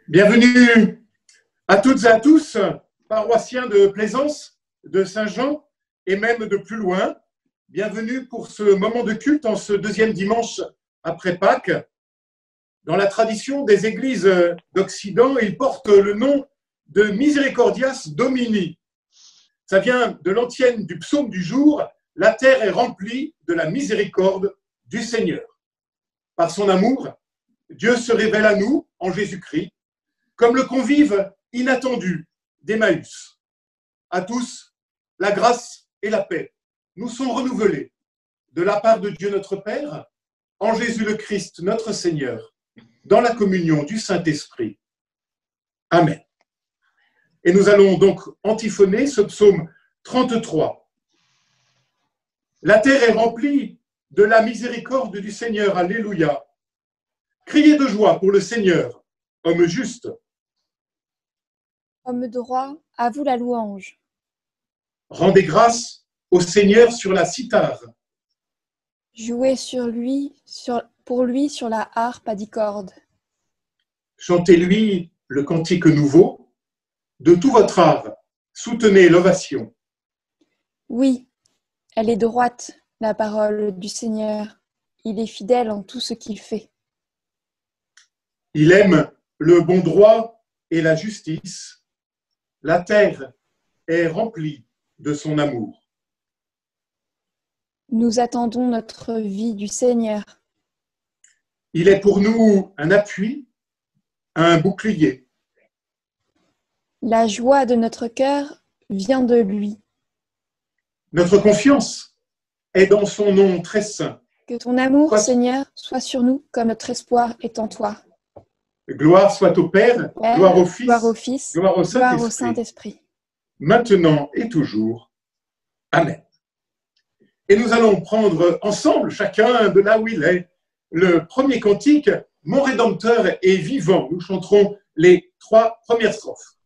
Bienvenue à toutes et à tous, paroissiens de Plaisance, de Saint-Jean et même de plus loin. Bienvenue pour ce moment de culte en ce deuxième dimanche après Pâques. Dans la tradition des églises d'Occident, il porte le nom de Misericordias Domini. Ça vient de l'antienne du psaume du jour, « La terre est remplie de la miséricorde du Seigneur ». Par son amour, Dieu se révèle à nous en Jésus-Christ, comme le convive inattendu d'Emmaüs. À tous, la grâce et la paix nous sont renouvelées de la part de Dieu notre Père, en Jésus le Christ notre Seigneur, dans la communion du Saint-Esprit. Amen. Et nous allons donc antiphoner ce psaume 33. La terre est remplie de la miséricorde du Seigneur. Alléluia. Criez de joie pour le Seigneur, homme juste. Homme droit, à vous la louange. Rendez grâce au Seigneur sur la cithare. Jouez pour lui sur la harpe à 10 cordes. Chantez-lui le cantique nouveau. De tout votre art, soutenez l'ovation. Oui, elle est droite, la parole du Seigneur. Il est fidèle en tout ce qu'il fait. Il aime le bon droit et la justice. La terre est remplie de son amour. Nous attendons notre vie du Seigneur. Il est pour nous un appui, un bouclier. La joie de notre cœur vient de lui. Notre confiance est dans son nom très saint. Que ton amour, Seigneur, soit sur nous comme notre espoir est en toi. Gloire soit au Père, gloire au Fils, gloire au Saint-Esprit. Maintenant et toujours. Amen. Et nous allons prendre ensemble, chacun de là où il est, le premier cantique, « Mon Rédempteur est vivant ». Nous chanterons les 3 premières strophes.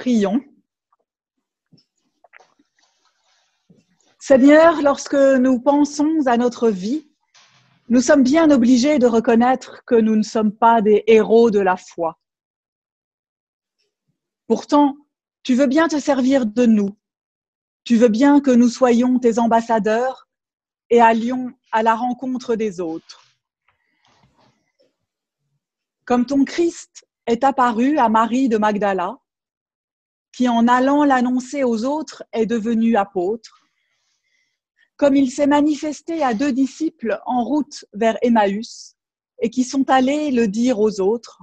Prions. Seigneur, lorsque nous pensons à notre vie, nous sommes bien obligés de reconnaître que nous ne sommes pas des héros de la foi. Pourtant, tu veux bien te servir de nous. Tu veux bien que nous soyons tes ambassadeurs et allions à la rencontre des autres. Comme ton Christ est apparu à Marie de Magdala, qui en allant l'annoncer aux autres est devenu apôtre, comme il s'est manifesté à 2 disciples en route vers Emmaüs et qui sont allés le dire aux autres,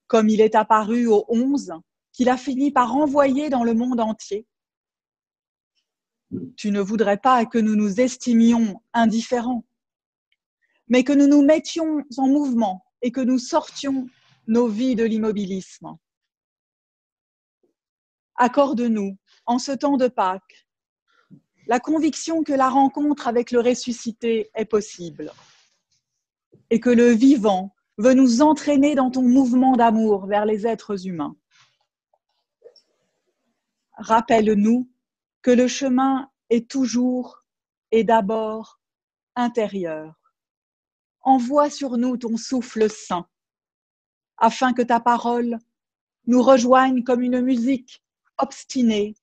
comme il est apparu aux 11 qu'il a fini par envoyer dans le monde entier. Tu ne voudrais pas que nous nous estimions indifférents, mais que nous nous mettions en mouvement et que nous sortions nos vies de l'immobilisme. Accorde-nous, en ce temps de Pâques, la conviction que la rencontre avec le ressuscité est possible et que le vivant veut nous entraîner dans ton mouvement d'amour vers les êtres humains. Rappelle-nous que le chemin est toujours et d'abord intérieur. Envoie sur nous ton souffle saint, afin que ta parole nous rejoigne comme une musique obstinée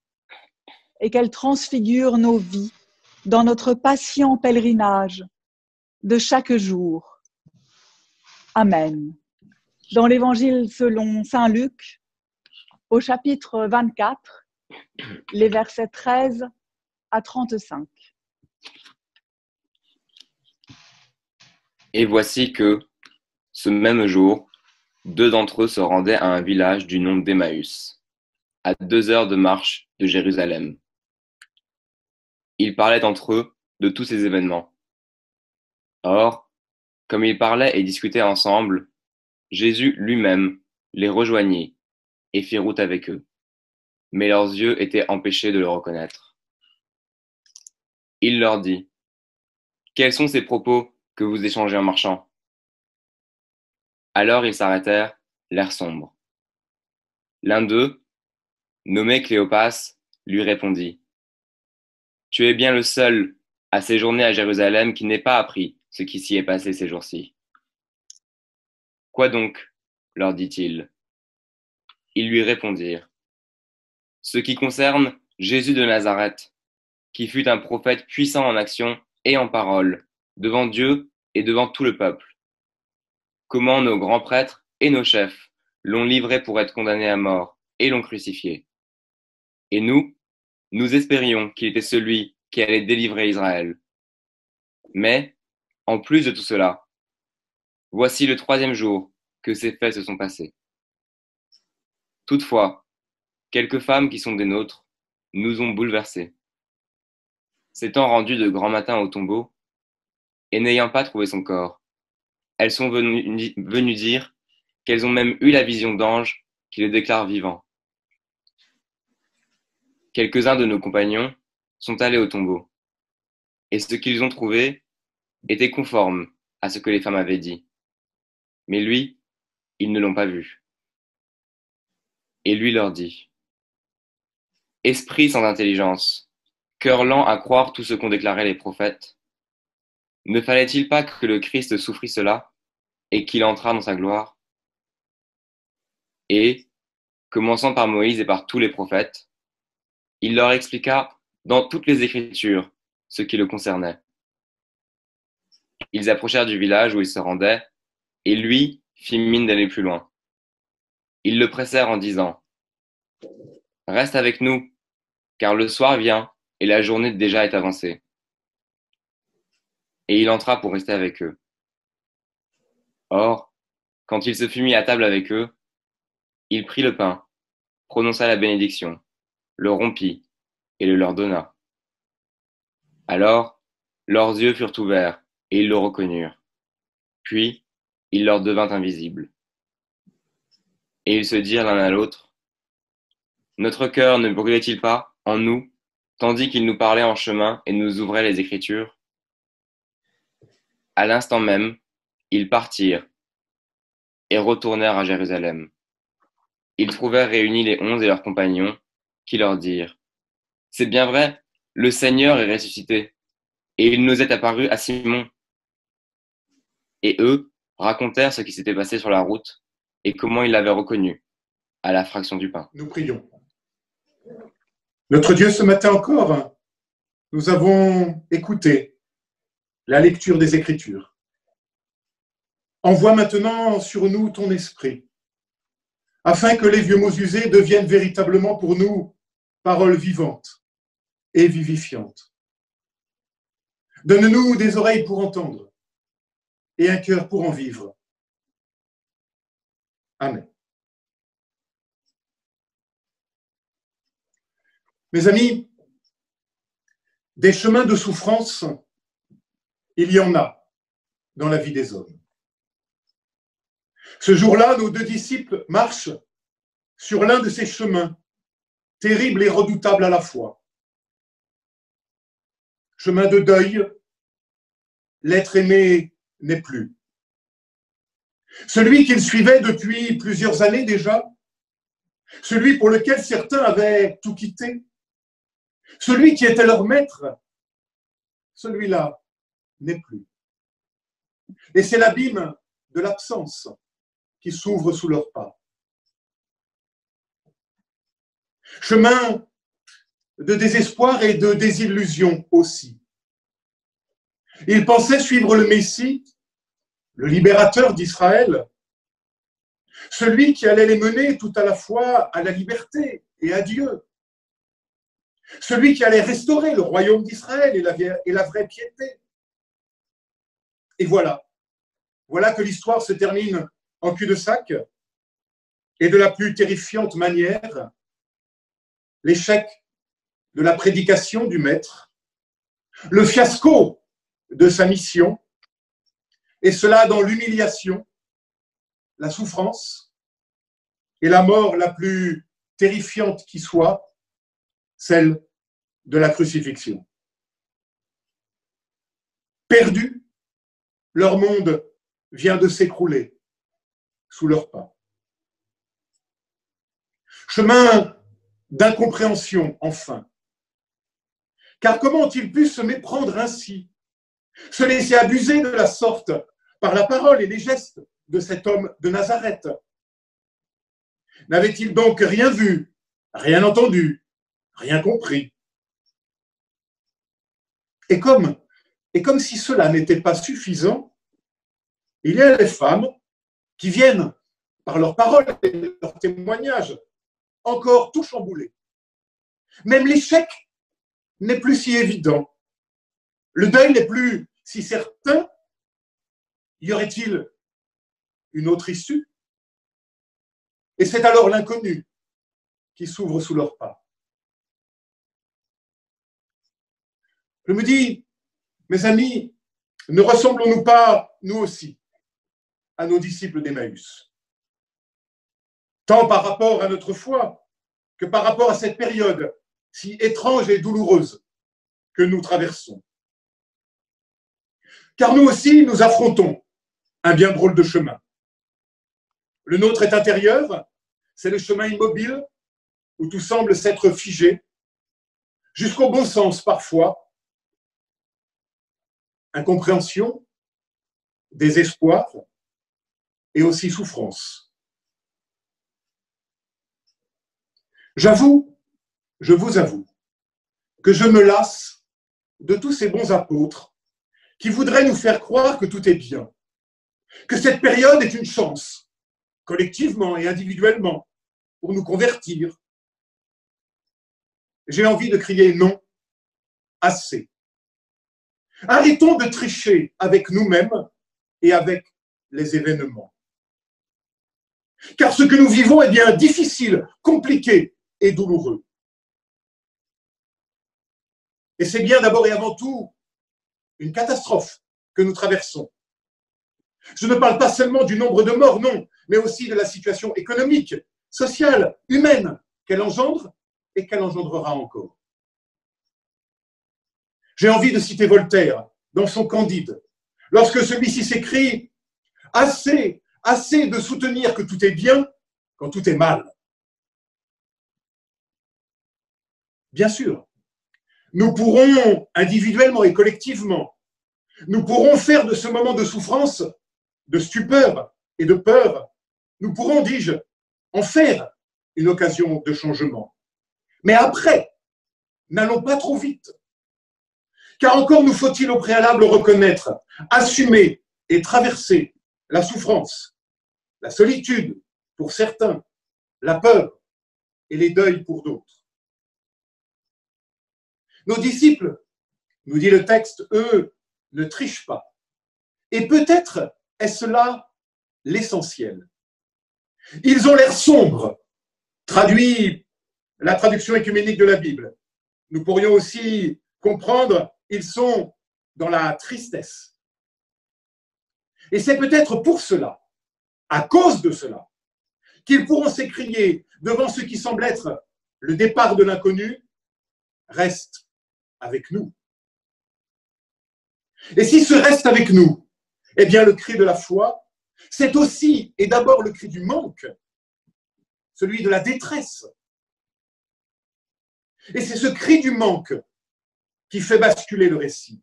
et qu'elle transfigure nos vies dans notre patient pèlerinage de chaque jour. Amen. Dans l'Évangile selon saint Luc, au chapitre 24, les versets 13 à 35. Et voici que, ce même jour, 2 d'entre eux se rendaient à un village du nom d'Emmaüs, à 2 heures de marche de Jérusalem. Ils parlaient entre eux de tous ces événements. Or, comme ils parlaient et discutaient ensemble, Jésus lui-même les rejoignit et fit route avec eux, mais leurs yeux étaient empêchés de le reconnaître. Il leur dit: « Quels sont ces propos que vous échangez en marchant ?» Alors ils s'arrêtèrent, l'air sombre. L'un d'eux, nommé Cléopas, lui répondit: « Tu es bien le seul à séjourner à Jérusalem qui n'ait pas appris ce qui s'y est passé ces jours-ci. » « Quoi donc ?» leur dit-il. Ils lui répondirent: « Ce qui concerne Jésus de Nazareth, qui fut un prophète puissant en action et en parole, devant Dieu et devant tout le peuple. Comment nos grands prêtres et nos chefs l'ont livré pour être condamné à mort et l'ont crucifié. Et nous espérions qu'il était celui qui allait délivrer Israël. Mais, en plus de tout cela, voici le 3e jour que ces faits se sont passés. Toutefois, quelques femmes qui sont des nôtres nous ont bouleversés. S'étant rendues de grand matin au tombeau, et n'ayant pas trouvé son corps, elles sont venues dire qu'elles ont même eu la vision d'anges qui le déclarent vivant. Quelques-uns de nos compagnons sont allés au tombeau, et ce qu'ils ont trouvé était conforme à ce que les femmes avaient dit. Mais lui, ils ne l'ont pas vu. Et lui leur dit: « Esprit sans intelligence, cœur lent à croire tout ce qu'ont déclaré les prophètes, ne fallait-il pas que le Christ souffrit cela et qu'il entrât dans sa gloire ?» Et, commençant par Moïse et par tous les prophètes, il leur expliqua dans toutes les Écritures ce qui le concernait. Ils approchèrent du village où ils se rendaient, et lui fit mine d'aller plus loin. Ils le pressèrent en disant: « Reste avec nous, car le soir vient et la journée déjà est avancée. » Et il entra pour rester avec eux. Or, quand il se fut mis à table avec eux, il prit le pain, prononça la bénédiction, le rompit et le leur donna. Alors, leurs yeux furent ouverts et ils le reconnurent. Puis, il leur devint invisible. Et ils se dirent l'un à l'autre: « Notre cœur ne brûlait-il pas en nous, tandis qu'il nous parlait en chemin et nous ouvrait les Écritures ?» À l'instant même, ils partirent et retournèrent à Jérusalem. ils trouvèrent réunis les 11 et leurs compagnons, qui leur dirent: C'est bien vrai, le Seigneur est ressuscité, et il nous est apparu à Simon. Et eux racontèrent ce qui s'était passé sur la route et comment ils l'avaient reconnu à la fraction du pain. Nous prions. Notre Dieu, ce matin encore, nous avons écouté la lecture des Écritures. Envoie maintenant sur nous ton esprit, afin que les vieux mots usés deviennent véritablement pour nous paroles vivantes et vivifiantes. Donne-nous des oreilles pour entendre et un cœur pour en vivre. Amen. Mes amis, des chemins de souffrance, il y en a dans la vie des hommes. Ce jour-là, nos deux disciples marchent sur l'un de ces chemins, terribles et redoutables à la fois. Chemin de deuil, l'être aimé n'est plus. Celui qu'ils suivaient depuis plusieurs années déjà, celui pour lequel certains avaient tout quitté, celui qui était leur maître, celui-là n'est plus. Et c'est l'abîme de l'absence qui s'ouvre sous leurs pas. Chemin de désespoir et de désillusion aussi. Ils pensaient suivre le Messie, le libérateur d'Israël, celui qui allait les mener tout à la fois à la liberté et à Dieu, celui qui allait restaurer le royaume d'Israël et la vraie piété. Et voilà que l'histoire se termine en cul-de-sac et de la plus terrifiante manière, l'échec de la prédication du Maître, le fiasco de sa mission, et cela dans l'humiliation, la souffrance et la mort la plus terrifiante qui soit, celle de la crucifixion. Perdus, leur monde vient de s'écrouler sous leurs pas. Chemin d'incompréhension, enfin. Car comment ont-ils pu se méprendre ainsi, se laisser abuser de la sorte par la parole et les gestes de cet homme de Nazareth? N'avait-il donc rien vu, rien entendu, rien compris? Et comme si cela n'était pas suffisant, il y a les femmes qui viennent, par leurs paroles et leurs témoignages, encore tout chambouler. Même l'échec n'est plus si évident. Le deuil n'est plus si certain. Y aurait-il une autre issue? Et c'est alors l'inconnu qui s'ouvre sous leurs pas. Je me dis, mes amis, ne ressemblons-nous pas, nous aussi, à nos disciples d'Emmaüs, tant par rapport à notre foi que par rapport à cette période si étrange et douloureuse que nous traversons. Car nous aussi, nous affrontons un bien drôle de chemin. Le nôtre est intérieur, c'est le chemin immobile où tout semble s'être figé, jusqu'au bon sens parfois. Incompréhension, désespoir et aussi souffrance. Je vous avoue, que je me lasse de tous ces bons apôtres qui voudraient nous faire croire que tout est bien, que cette période est une chance, collectivement et individuellement, pour nous convertir. J'ai envie de crier non, assez. Arrêtons de tricher avec nous-mêmes et avec les événements. Car ce que nous vivons est bien difficile, compliqué et douloureux. Et c'est bien d'abord et avant tout une catastrophe que nous traversons. Je ne parle pas seulement du nombre de morts, non, mais aussi de la situation économique, sociale, humaine qu'elle engendre et qu'elle engendrera encore. J'ai envie de citer Voltaire dans son Candide, lorsque celui-ci s'écrie « Assez de soutenir que tout est bien quand tout est mal. Bien sûr, nous pourrons individuellement et collectivement, nous pourrons faire de ce moment de souffrance, de stupeur et de peur, nous pourrons, dis-je, en faire une occasion de changement. Mais après, n'allons pas trop vite. Car encore nous faut-il au préalable reconnaître, assumer et traverser la souffrance, la solitude pour certains, la peur et les deuils pour d'autres. Nos disciples, nous dit le texte, eux, ne trichent pas. Et peut-être est-ce là l'essentiel. Ils ont l'air sombres, traduit la traduction écuménique de la Bible. Nous pourrions aussi comprendre, ils sont dans la tristesse. Et c'est peut-être pour cela, à cause de cela, qu'ils pourront s'écrier devant ce qui semble être le départ de l'inconnu, reste avec nous. Et si ce reste avec nous, eh bien le cri de la foi, c'est aussi et d'abord le cri du manque, celui de la détresse. Et c'est ce cri du manque qui fait basculer le récit.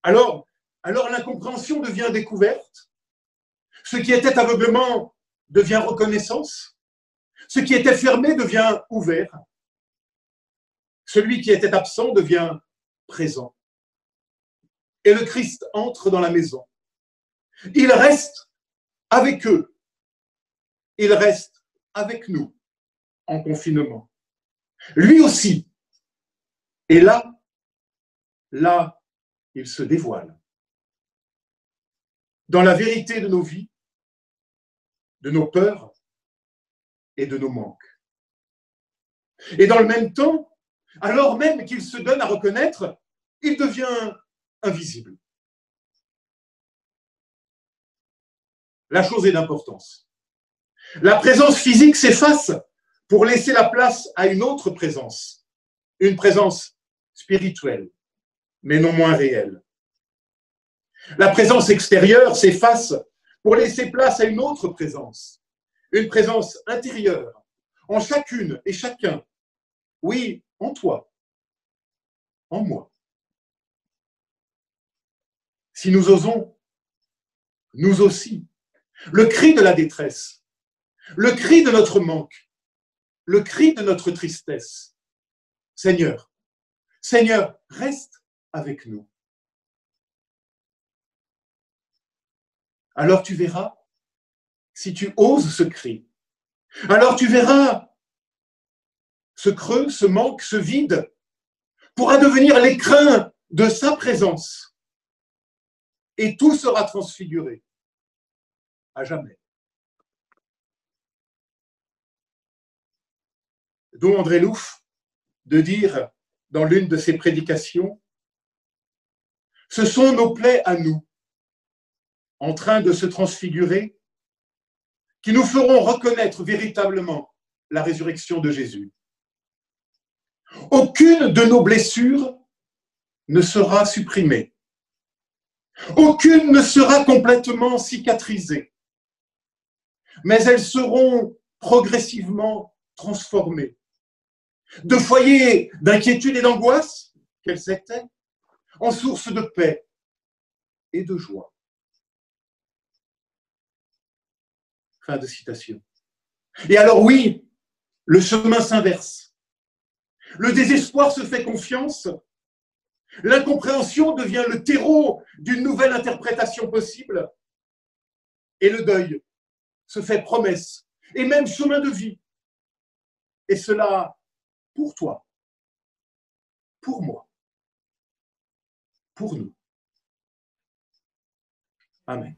Alors l'incompréhension devient découverte, ce qui était aveuglement devient reconnaissance, ce qui était fermé devient ouvert, celui qui était absent devient présent. Et le Christ entre dans la maison. Il reste avec eux, il reste avec nous en confinement. Lui aussi. Et là, il se dévoile. Dans la vérité de nos vies, de nos peurs et de nos manques. Et dans le même temps, alors même qu'il se donne à reconnaître, il devient invisible. La chose est d'importance. La présence physique s'efface pour laisser la place à une autre présence, une présence spirituelle, mais non moins réelle. La présence extérieure s'efface pour laisser place à une autre présence, une présence intérieure, en chacune et chacun. Oui, en toi, en moi. Si nous osons, nous aussi, le cri de la détresse, le cri de notre manque, le cri de notre tristesse. Seigneur, Seigneur, reste avec nous. Alors tu verras, si tu oses ce cri, alors tu verras ce creux, ce manque, ce vide pourra devenir l'écrin de sa présence. Et tout sera transfiguré à jamais. Dont André Louf de dire dans l'une de ses prédications, ce sont nos plaies à nous, en train de se transfigurer, qui nous feront reconnaître véritablement la résurrection de Jésus. Aucune de nos blessures ne sera supprimée. Aucune ne sera complètement cicatrisée. Mais elles seront progressivement transformées. De foyers d'inquiétude et d'angoisse, qu'elles étaient, en source de paix et de joie. Fin de citation. Et alors oui, le chemin s'inverse. Le désespoir se fait confiance. L'incompréhension devient le terreau d'une nouvelle interprétation possible. Et le deuil se fait promesse et même chemin de vie. Et cela pour toi, pour moi, pour nous. Amen.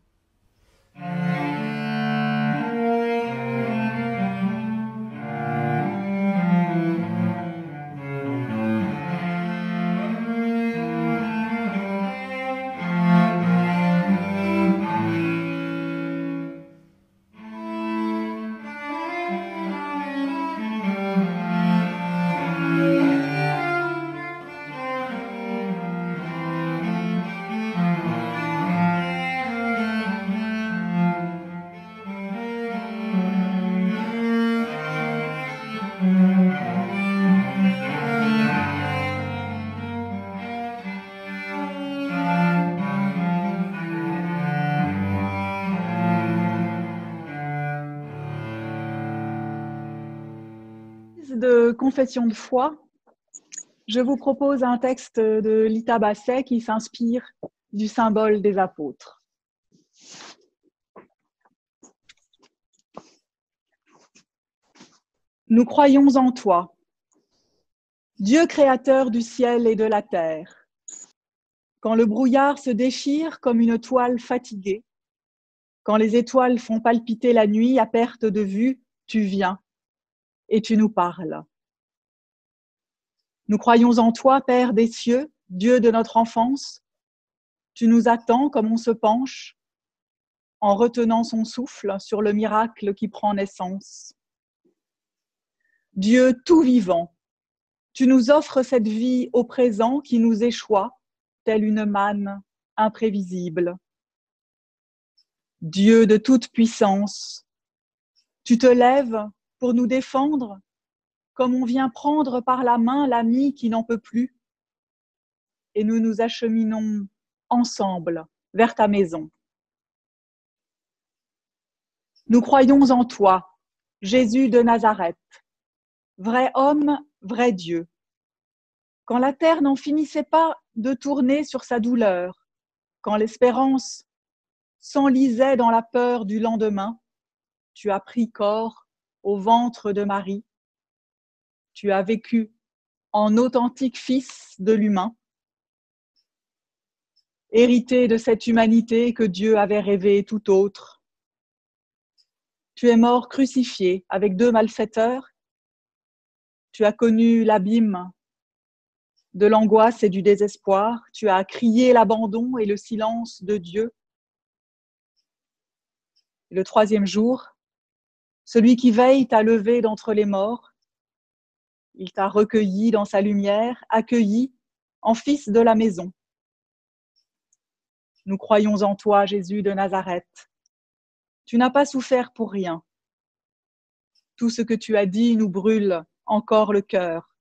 de confession de foi, je vous propose un texte de Lita Basset qui s'inspire du symbole des apôtres. Nous croyons en toi, Dieu créateur du ciel et de la terre. Quand le brouillard se déchire comme une toile fatiguée, quand les étoiles font palpiter la nuit à perte de vue, tu viens et tu nous parles. Nous croyons en toi, Père des cieux, Dieu de notre enfance. Tu nous attends comme on se penche, en retenant son souffle sur le miracle qui prend naissance. Dieu tout vivant, tu nous offres cette vie au présent qui nous échoit, telle une manne imprévisible. Dieu de toute puissance, tu te lèves pour nous défendre, comme on vient prendre par la main l'ami qui n'en peut plus, et nous nous acheminons ensemble vers ta maison. Nous croyons en toi, Jésus de Nazareth, vrai homme, vrai Dieu. Quand la terre n'en finissait pas de tourner sur sa douleur, quand l'espérance s'enlisait dans la peur du lendemain, tu as pris corps au ventre de Marie. Tu as vécu en authentique fils de l'humain, hérité de cette humanité que Dieu avait rêvée tout autre. Tu es mort crucifié avec 2 malfaiteurs. Tu as connu l'abîme de l'angoisse et du désespoir. Tu as crié l'abandon et le silence de Dieu. Et le 3e jour, celui qui veille t'a levé d'entre les morts. Il t'a recueilli dans sa lumière, accueilli en fils de la maison. Nous croyons en toi, Jésus de Nazareth. Tu n'as pas souffert pour rien. Tout ce que tu as dit nous brûle encore le cœur.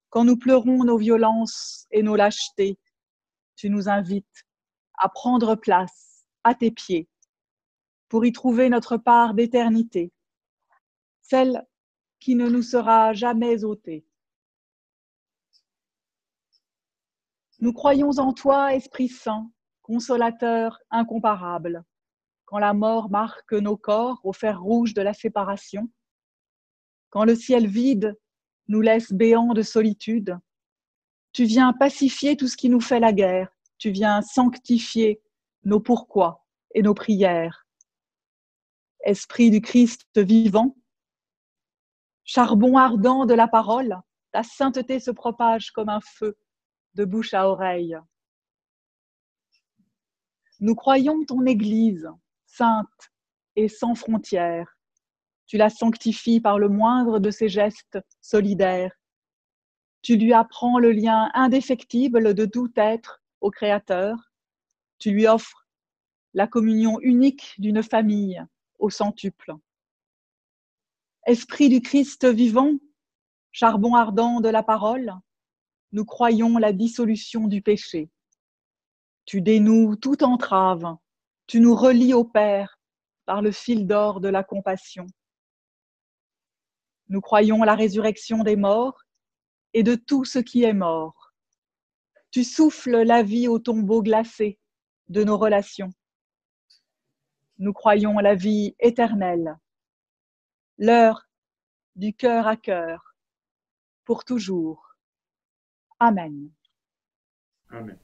Quand nous pleurons nos violences et nos lâchetés, tu nous invites à prendre place à tes pieds pour y trouver notre part d'éternité, celle qui ne nous sera jamais ôtée. Nous croyons en toi, Esprit Saint, consolateur incomparable. Quand la mort marque nos corps au fer rouge de la séparation, quand le ciel vide nous laisse béants de solitude, tu viens pacifier tout ce qui nous fait la guerre, tu viens sanctifier nos pourquoi et nos prières. Esprit du Christ vivant, charbon ardent de la parole, ta sainteté se propage comme un feu de bouche à oreille. Nous croyons ton Église, sainte et sans frontières. Tu la sanctifies par le moindre de ses gestes solidaires. Tu lui apprends le lien indéfectible de tout être au Créateur. Tu lui offres la communion unique d'une famille au centuple. Esprit du Christ vivant, charbon ardent de la parole, nous croyons la dissolution du péché. Tu dénoues toute entrave, tu nous relis au Père par le fil d'or de la compassion. Nous croyons la résurrection des morts et de tout ce qui est mort. Tu souffles la vie au tombeau glacé de nos relations. Nous croyons la vie éternelle, l'heure du cœur à cœur, pour toujours. Amen. Amen.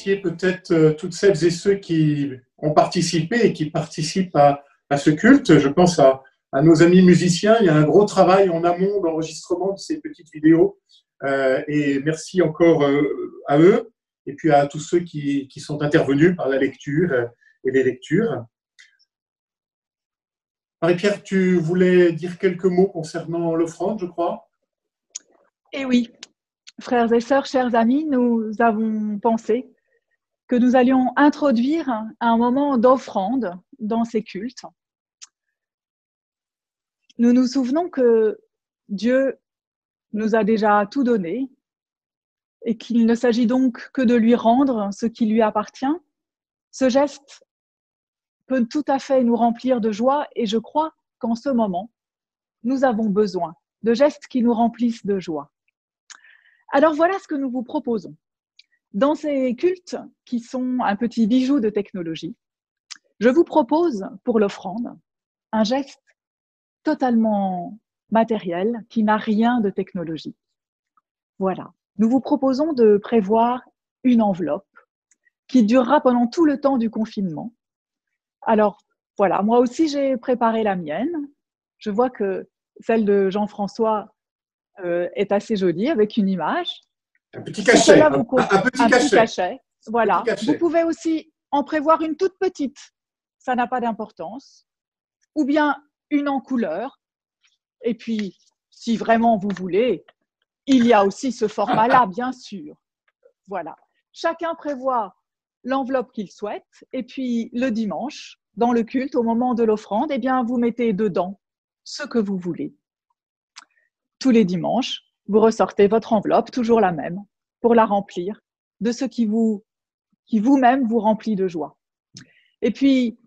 remercier peut-être toutes celles et ceux qui ont participé et qui participent à ce culte. Je pense à nos amis musiciens. Il y a un gros travail en amont d'enregistrement de ces petites vidéos. Et merci encore à eux et puis à tous ceux qui sont intervenus par la lecture et les lectures. Marie-Pierre, tu voulais dire quelques mots concernant l'offrande, je crois? Eh oui, frères et sœurs, chers amis, nous avons pensé que nous allions introduire un moment d'offrande dans ces cultes. Nous nous souvenons que Dieu nous a déjà tout donné et qu'il ne s'agit donc que de lui rendre ce qui lui appartient. Ce geste peut tout à fait nous remplir de joie et je crois qu'en ce moment, nous avons besoin de gestes qui nous remplissent de joie. Alors voilà ce que nous vous proposons. Dans ces cultes qui sont un petit bijou de technologie, je vous propose pour l'offrande un geste totalement matériel qui n'a rien de technologique. Voilà. Nous vous proposons de prévoir une enveloppe qui durera pendant tout le temps du confinement. Alors, voilà, moi aussi j'ai préparé la mienne. Je vois que celle de Jean-François est assez jolie avec une image. Un petit cachet. Un petit cachet. Voilà. Petit cachet. Vous pouvez aussi en prévoir une toute petite. Ça n'a pas d'importance. Ou bien une en couleur. Et puis, si vraiment vous voulez, il y a aussi ce format-là, bien sûr. Voilà. Chacun prévoit l'enveloppe qu'il souhaite. Et puis, le dimanche, dans le culte, au moment de l'offrande, eh bien, vous mettez dedans ce que vous voulez. Tous les dimanches, vous ressortez votre enveloppe, toujours la même, pour la remplir de ce qui vous-même vous remplit de joie. Et puis,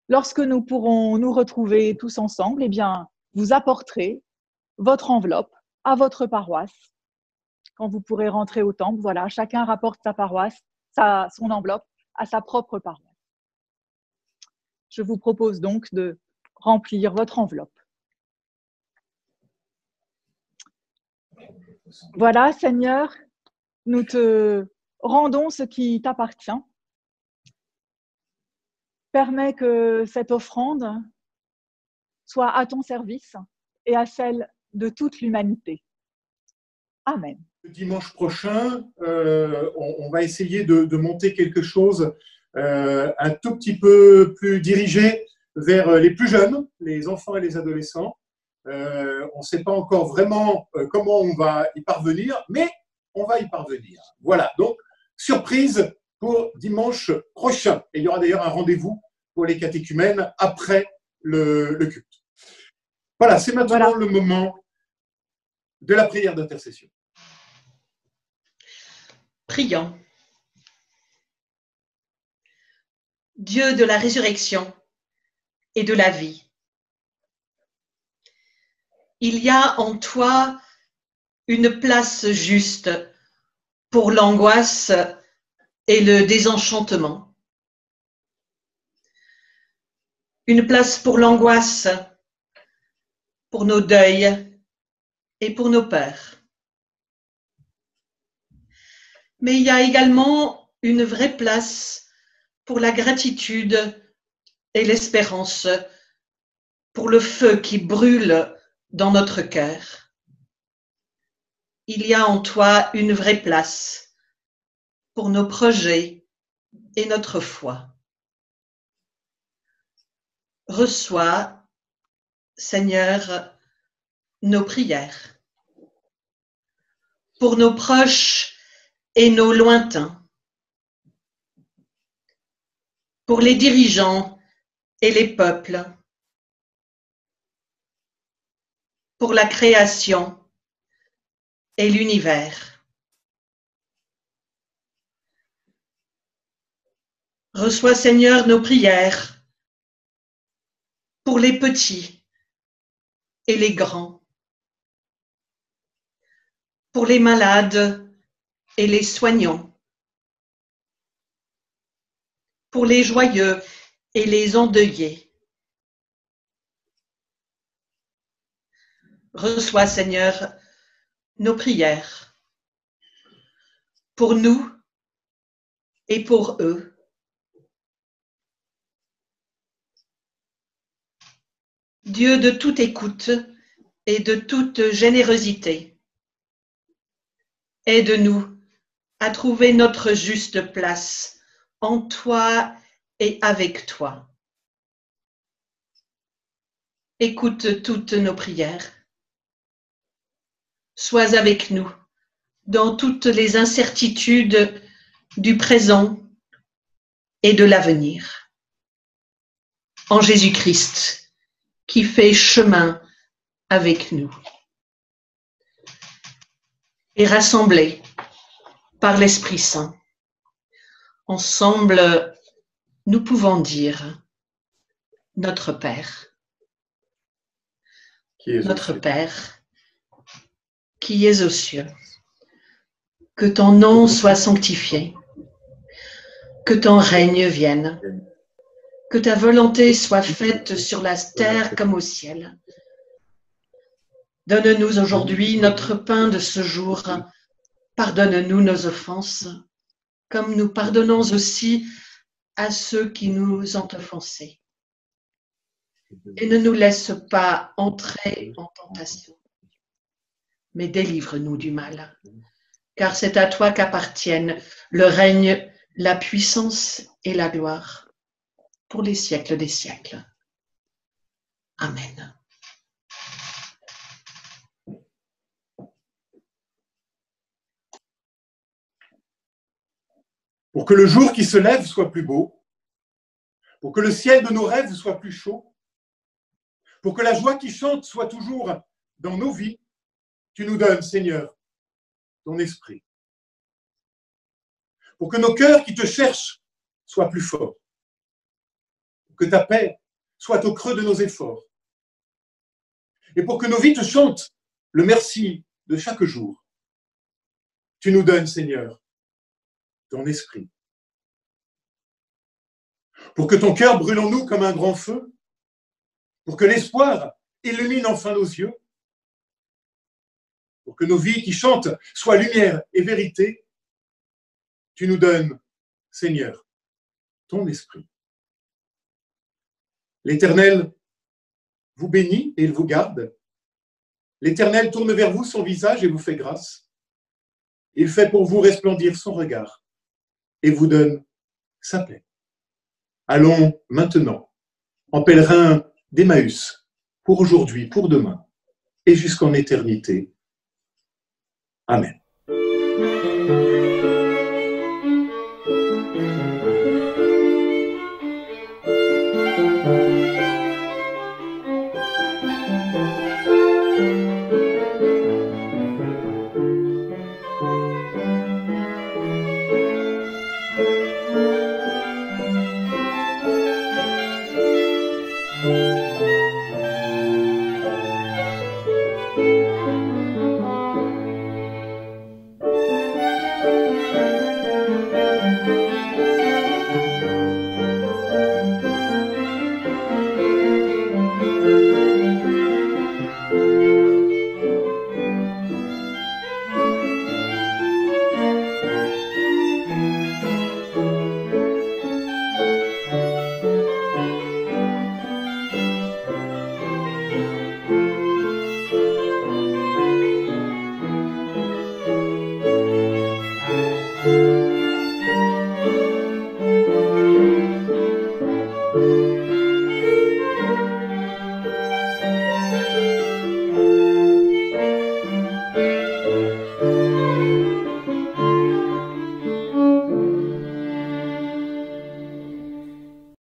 lorsque nous pourrons nous retrouver tous ensemble, eh bien, vous apporterez votre enveloppe à votre paroisse. Quand vous pourrez rentrer au temple, voilà, chacun rapporte sa paroisse, son enveloppe à sa propre paroisse. Je vous propose donc de remplir votre enveloppe. Voilà, Seigneur, nous te rendons ce qui t'appartient. Permets que cette offrande soit à ton service et à celle de toute l'humanité. Amen. Le dimanche prochain, on va essayer de monter quelque chose un tout petit peu plus dirigé vers les plus jeunes, les enfants et les adolescents. On ne sait pas encore vraiment comment on va y parvenir, mais on va y parvenir. Voilà, donc surprise pour dimanche prochain. Et il y aura d'ailleurs un rendez-vous pour les catéchumènes après le culte. Voilà, c'est maintenant le moment de la prière d'intercession. Prions. Dieu de la résurrection et de la vie, il y a en toi une place juste pour l'angoisse et le désenchantement. Une place pour l'angoisse, pour nos deuils et pour nos peurs. Mais il y a également une vraie place pour la gratitude et l'espérance, pour le feu qui brûle dans notre cœur. Il y a en toi une vraie place pour nos projets et notre foi. Reçois, Seigneur, nos prières. Pour nos proches et nos lointains. Pour les dirigeants et les peuples. Pour la création et l'univers. Reçois, Seigneur, nos prières pour les petits et les grands, pour les malades et les soignants, pour les joyeux et les endeuillés. Reçois, Seigneur, nos prières pour nous et pour eux. Dieu de toute écoute et de toute générosité, aide-nous à trouver notre juste place en toi et avec toi. Écoute toutes nos prières. Sois avec nous dans toutes les incertitudes du présent et de l'avenir. En Jésus-Christ, qui fait chemin avec nous. Et rassemblés par l'Esprit Saint, ensemble, nous pouvons dire notre Père. Notre Père, qui es aux cieux, que ton nom soit sanctifié, que ton règne vienne, que ta volonté soit faite sur la terre comme au ciel. Donne-nous aujourd'hui notre pain de ce jour. Pardonne-nous nos offenses, comme nous pardonnons aussi à ceux qui nous ont offensés. Et ne nous laisse pas entrer en tentation, mais délivre-nous du mal. Car c'est à toi qu'appartiennent le règne, la puissance et la gloire, pour les siècles des siècles. Amen. Pour que le jour qui se lève soit plus beau, pour que le ciel de nos rêves soit plus chaud, pour que la joie qui chante soit toujours dans nos vies, tu nous donnes, Seigneur, ton esprit. Pour que nos cœurs qui te cherchent soient plus forts, pour que ta paix soit au creux de nos efforts, et pour que nos vies te chantent le merci de chaque jour, tu nous donnes, Seigneur, ton esprit. Pour que ton cœur brûle en nous comme un grand feu, pour que l'espoir illumine enfin nos yeux, pour que nos vies qui chantent soient lumière et vérité, tu nous donnes, Seigneur, ton esprit. L'Éternel vous bénit et il vous garde. L'Éternel tourne vers vous son visage et vous fait grâce. Il fait pour vous resplendir son regard et vous donne sa paix. Allons maintenant en pèlerin d'Emmaüs, pour aujourd'hui, pour demain et jusqu'en éternité. Amen.